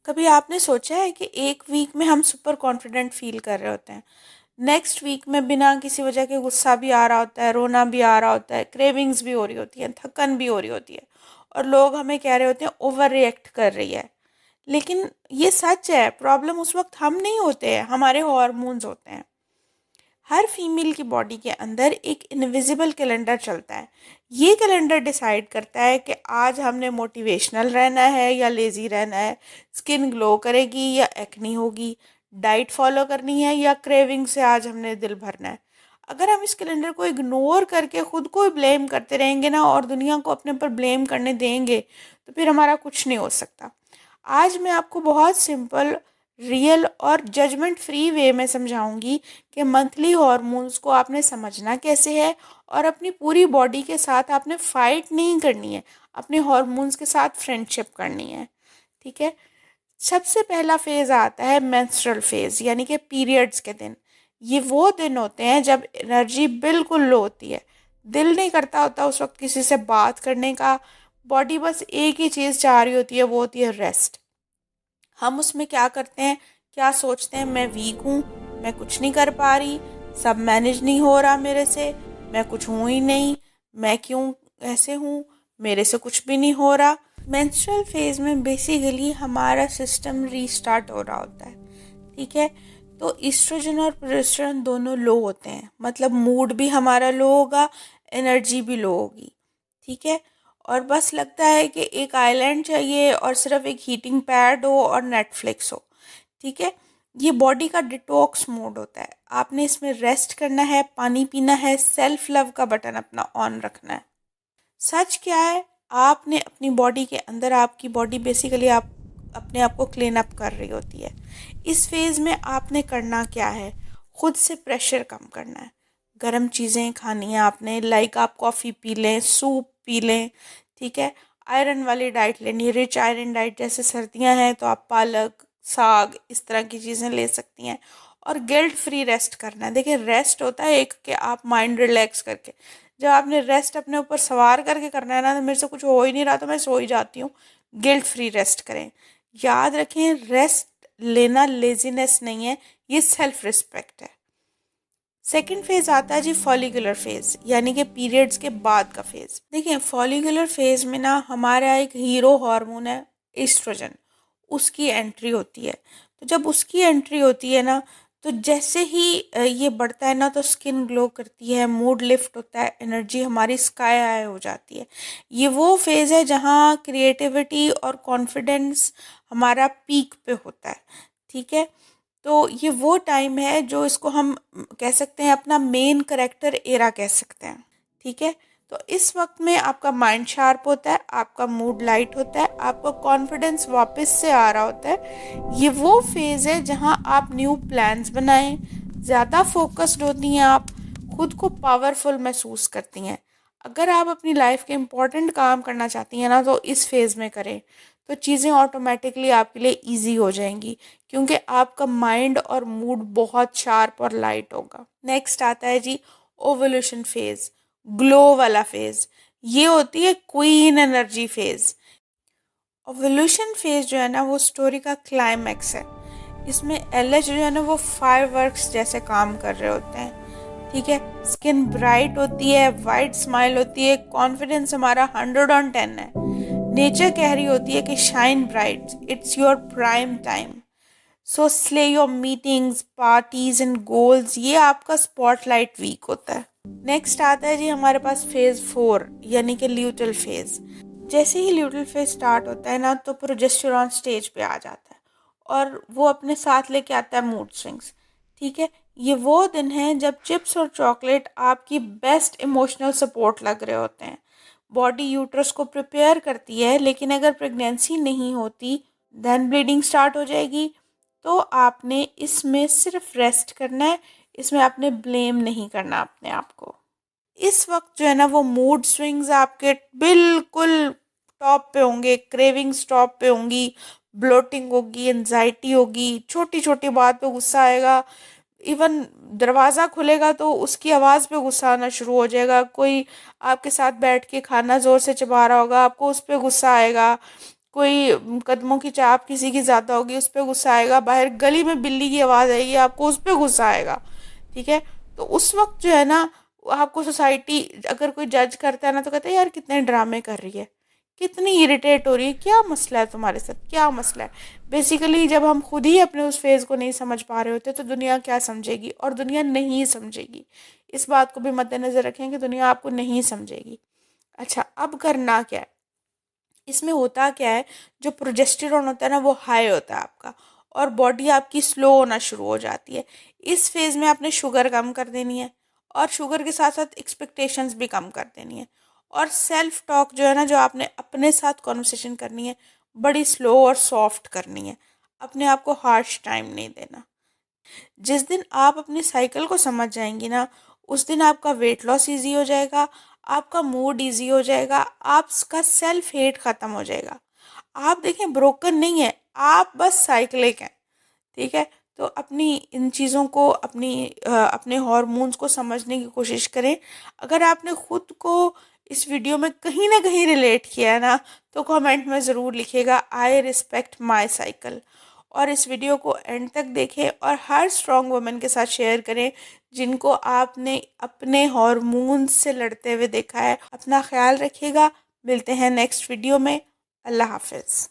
कभी आपने सोचा है कि एक वीक में हम सुपर कॉन्फिडेंट फील कर रहे होते हैं, नेक्स्ट वीक में बिना किसी वजह के गुस्सा भी आ रहा होता है, रोना भी आ रहा होता है, क्रेविंग्स भी हो रही होती है, थकन भी हो रही होती है, और लोग हमें कह रहे होते हैं ओवर रिएक्ट कर रही है। लेकिन ये सच है, प्रॉब्लम उस वक्त हम नहीं होते हैं, हमारे हॉर्मोन्स होते हैं। हर फीमेल की बॉडी के अंदर एक इनविजिबल कैलेंडर चलता है। ये कैलेंडर डिसाइड करता है कि आज हमने मोटिवेशनल रहना है या लेज़ी रहना है, स्किन ग्लो करेगी या एक्नी होगी, डाइट फॉलो करनी है या क्रेविंग से आज हमने दिल भरना है। अगर हम इस कैलेंडर को इग्नोर करके खुद को ब्लेम करते रहेंगे ना, और दुनिया को अपने पर ब्लेम करने देंगे, तो फिर हमारा कुछ नहीं हो सकता। आज मैं आपको बहुत सिंपल, रियल और जजमेंट फ्री वे में समझाऊंगी कि मंथली हॉर्मोन्स को आपने समझना कैसे है, और अपनी पूरी बॉडी के साथ आपने फाइट नहीं करनी है, अपने हॉर्मोन्स के साथ फ्रेंडशिप करनी है। ठीक है। सबसे पहला फेज़ आता है मेंस्ट्रुअल फेज़, यानी कि पीरियड्स के दिन। ये वो दिन होते हैं जब एनर्जी बिल्कुल लो होती है, दिल नहीं करता होता उस वक्त किसी से बात करने का, बॉडी बस एक ही चीज़ चाह रही होती है, वो होती है रेस्ट। हम उसमें क्या करते हैं, क्या सोचते हैं, मैं वीक हूँ, मैं कुछ नहीं कर पा रही, सब मैनेज नहीं हो रहा मेरे से, मैं कुछ हूँ ही नहीं, मैं क्यों ऐसे हूँ, मेरे से कुछ भी नहीं हो रहा। मेंस्ट्रुअल फेज में बेसिकली हमारा सिस्टम रीस्टार्ट हो रहा होता है। ठीक है। तो ईस्ट्रोजन और प्रोजेस्टेरोन दोनों लो होते हैं, मतलब मूड भी हमारा लो होगा, एनर्जी भी लो होगी। ठीक है। और बस लगता है कि एक आइलैंड चाहिए और सिर्फ एक हीटिंग पैड हो और नेटफ्लिक्स हो। ठीक है। ये बॉडी का डिटॉक्स मोड होता है, आपने इसमें रेस्ट करना है, पानी पीना है, सेल्फ लव का बटन अपना ऑन रखना है। सच क्या है, आपने अपनी बॉडी के अंदर, आपकी बॉडी बेसिकली आप अपने आप को क्लीन अप कर रही होती है। इस फेज़ में आपने करना क्या है, खुद से प्रेशर कम करना है। गर्म चीज़ें खानी है आपने, लाइक आप कॉफ़ी पी लें, सूप पी लें। ठीक है। आयरन वाली डाइट लेनी है, रिच आयरन डाइट, जैसे सर्दियां हैं तो आप पालक, साग, इस तरह की चीज़ें ले सकती हैं। और गिल्ट फ्री रेस्ट करना है। देखिए, रेस्ट होता है एक कि आप माइंड रिलैक्स करके, जब आपने रेस्ट अपने ऊपर सवार करके करना है ना, तो मेरे से कुछ हो ही नहीं रहा तो मैं सो ही जाती हूँ, गिल्ट फ्री रेस्ट करें। याद रखें, रेस्ट लेना लेजीनेस नहीं है, ये सेल्फ रिस्पेक्ट है। सेकेंड फेज आता है जी फॉलिकुलर फेज, यानी कि पीरियड्स के बाद का फेज। देखिए, फॉलिकुलर फेज में ना हमारा एक हीरो हार्मोन है एस्ट्रोजन, उसकी एंट्री होती है। तो जब उसकी एंट्री होती है ना, तो जैसे ही ये बढ़ता है ना, तो स्किन ग्लो करती है, मूड लिफ्ट होता है, एनर्जी हमारी स्काई हाई हो जाती है। ये वो फेज़ है जहाँ क्रिएटिविटी और कॉन्फिडेंस हमारा पीक पे होता है। ठीक है। तो ये वो टाइम है जो इसको हम कह सकते हैं अपना मेन करेक्टर एरा कह सकते हैं। ठीक है। तो इस वक्त में आपका माइंड शार्प होता है, आपका मूड लाइट होता है, आपका कॉन्फिडेंस वापस से आ रहा होता है। ये वो फेज़ है जहां आप न्यू प्लान्स बनाएं, ज़्यादा फोकस्ड होती हैं आप, खुद को पावरफुल महसूस करती हैं। अगर आप अपनी लाइफ के इम्पोर्टेंट काम करना चाहती हैं ना, तो इस फेज़ में करें, तो चीज़ें ऑटोमेटिकली आपके लिए ईजी हो जाएंगी, क्योंकि आपका माइंड और मूड बहुत शार्प और लाइट होगा। नेक्स्ट आता है जी ओवल्यूशन फेज, ग्लो वाला फेज। ये होती है queen energy phase. Ovulation phase जो है ना, वो स्टोरी का क्लाइमैक्स है। इसमें एलएच जो है ना, वो फायरवर्क्स जैसे काम कर रहे होते हैं। ठीक है। स्किन ब्राइट होती है, वाइट स्माइल होती है, कॉन्फिडेंस हमारा 100/10 है। नेचर कह रही होती है कि shine bright, it's your prime time. So slay your meetings, parties and goals, ये आपका स्पॉटलाइट वीक होता है। नेक्स्ट आता है जी हमारे पास फेज 4, यानी कि ल्यूटल फेज। जैसे ही ल्यूटल फेज स्टार्ट होता है ना, तो प्रोजेस्टेरॉन स्टेज पे आ जाता है, और वो अपने साथ लेके आता है मूड स्विंग्स। ठीक है। ये वो दिन है जब चिप्स और चॉकलेट आपकी बेस्ट इमोशनल सपोर्ट लग रहे होते हैं। बॉडी यूट्रस को प्रिपेयर करती है, लेकिन अगर प्रेगनेंसी नहीं होती, देन ब्लीडिंग स्टार्ट हो जाएगी। तो आपने इसमें सिर्फ रेस्ट करना है, इसमें आपने ब्लेम नहीं करना अपने आप को। इस वक्त जो है ना, वो मूड स्विंग्स आपके बिल्कुल टॉप पे होंगे, क्रेविंग्स टॉप पे होंगी, ब्लोटिंग होगी, एनजाइटी होगी, छोटी छोटी बात पे गुस्सा आएगा। इवन दरवाज़ा खुलेगा तो उसकी आवाज़ पे गुस्सा आना शुरू हो जाएगा। कोई आपके साथ बैठ के खाना ज़ोर से चबा रहा होगा, आपको उस पर गुस्सा आएगा। कोई कदमों की चाप किसी की ज़्यादा होगी उस पर गुस्सा आएगा, बाहर गली में बिल्ली की आवाज़ आएगी आपको उस पर गुस्सा आएगा। ठीक है, तो उस वक्त जो है ना आपको सोसाइटी अगर कोई जज करता है ना तो कहते हैं यार कितने ड्रामे कर रही है, कितनी इरिटेट हो रही है, क्या मसला है तुम्हारे साथ, क्या मसला है। बेसिकली जब हम खुद ही अपने उस फेज़ को नहीं समझ पा रहे होते तो दुनिया क्या समझेगी, और दुनिया नहीं समझेगी। इस बात को भी मद्देनज़र रखें कि दुनिया आपको नहीं समझेगी। अच्छा, अब करना क्या है, इसमें होता क्या है, जो प्रोजेस्टेरॉन होता है ना वो हाई होता है आपका, और बॉडी आपकी स्लो होना शुरू हो जाती है। इस फेज़ में आपने शुगर कम कर देनी है, और शुगर के साथ साथ एक्सपेक्टेशंस भी कम कर देनी है, और सेल्फ टॉक जो है ना, जो आपने अपने साथ कॉन्वर्सेशन करनी है, बड़ी स्लो और सॉफ्ट करनी है। अपने आप को हार्श टाइम नहीं देना। जिस दिन आप अपनी साइकिल को समझ जाएंगी ना, उस दिन आपका वेट लॉस ईजी हो जाएगा, आपका मूड ईजी हो जाएगा, आपका सेल्फ हेट ख़त्म हो जाएगा। आप देखें ब्रोकन नहीं है, आप बस साइक्लिक हैं। ठीक है, तो अपनी इन चीज़ों को अपने हॉर्मोन्स को समझने की कोशिश करें। अगर आपने खुद को इस वीडियो में कहीं ना कहीं रिलेट किया है ना, तो कमेंट में ज़रूर लिखिएगा आई रिस्पेक्ट माई साइकिल। और इस वीडियो को एंड तक देखें और हर स्ट्रॉन्ग वुमेन के साथ शेयर करें जिनको आपने अपने हॉर्मोन्स से लड़ते हुए देखा है। अपना ख्याल रखिएगा, मिलते हैं नेक्स्ट वीडियो में। अल्लाह हाफिज़।